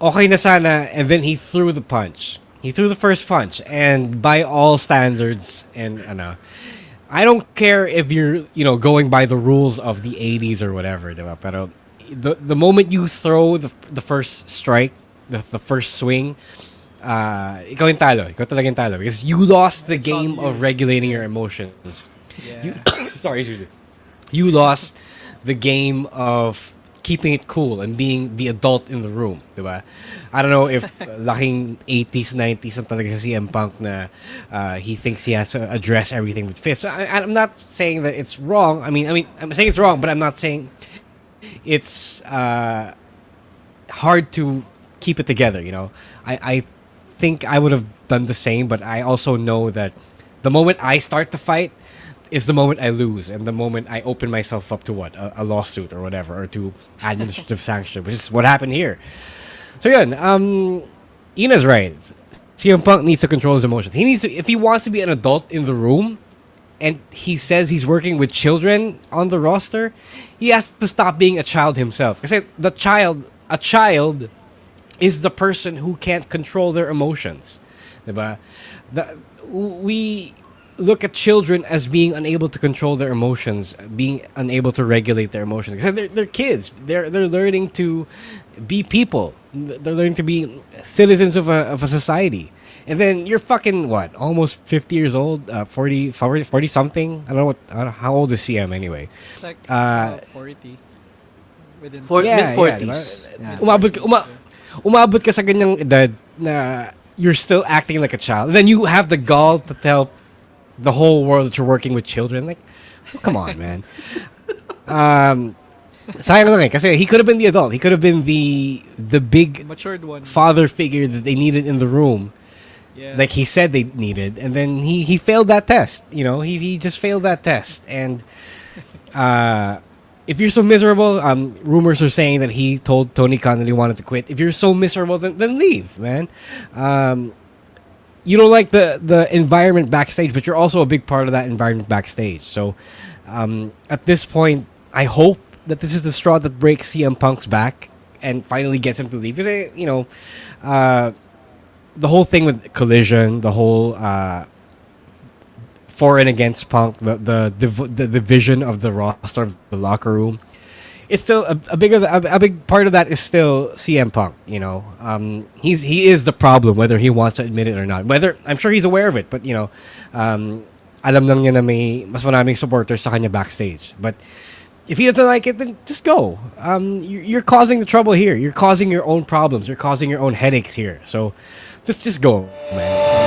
okay na sana, and then he threw the punch. He threw the first punch, and by all standards, and I don't care if you're going by the rules of the 80s or whatever, diba? Pero the moment you throw the first strike, the first swing, ikaw yung talo. Ikaw talaga yung talo because you lost the It's game on you. of regulating your emotions. Yeah. You, sorry, excuse me. You lost the game of keeping it cool and being the adult in the room, diba? I don't know if laking 80s, 90s ang talaga si CM Punk na he thinks he has to address everything with fists. So I'm not saying that it's wrong. I mean, I'm saying it's wrong, but I'm not saying it's hard to keep it together, I think I would have done the same, but I also know that the moment I start the fight is the moment I lose, and the moment I open myself up to a lawsuit or whatever, or to administrative sanction, which is what happened here. So yun, Ina's right. CM Punk needs to control his emotions. He needs to, if he wants to be an adult in the room, and he says he's working with children on the roster, he has to stop being a child himself. Because a child is the person who can't control their emotions. Diba? We look at children as being unable to control their emotions, being unable to regulate their emotions. Because they're kids. They're learning to be people. They're learning to be citizens of a society. And then you're fucking, what, almost 50 years old? 40 something? I don't know how old is CM anyway? It's like 40. Within Mid-40s. Yeah. Umabot ka sa ganyang edad na you're still acting like a child. And then you have the gall to tell the whole world that you're working with children. Like, come on, man. Sayang lang kasi he could have been the adult. He could have been the big matured one. father figure that they needed in the room. Yeah. Like he said they needed. And then he failed that test. He just failed that test. And if you're so miserable, rumors are saying that he told Tony Khan that he wanted to quit. If you're so miserable, then leave, man. You don't like the environment backstage, but you're also a big part of that environment backstage. So at this point, I hope that this is the straw that breaks CM Punk's back and finally gets him to leave. Because, the whole thing with Collision, the whole for and against Punk, the division of the roster, of the locker room, it's still a big part of that is still CM Punk. He is the problem, whether he wants to admit it or not. Whether I'm sure he's aware of it, but alam lang niya na may mas maraming supporters sa kanya backstage. But if he doesn't like it, then just go. You're causing the trouble here. You're causing your own problems. You're causing your own headaches here. So just go, man.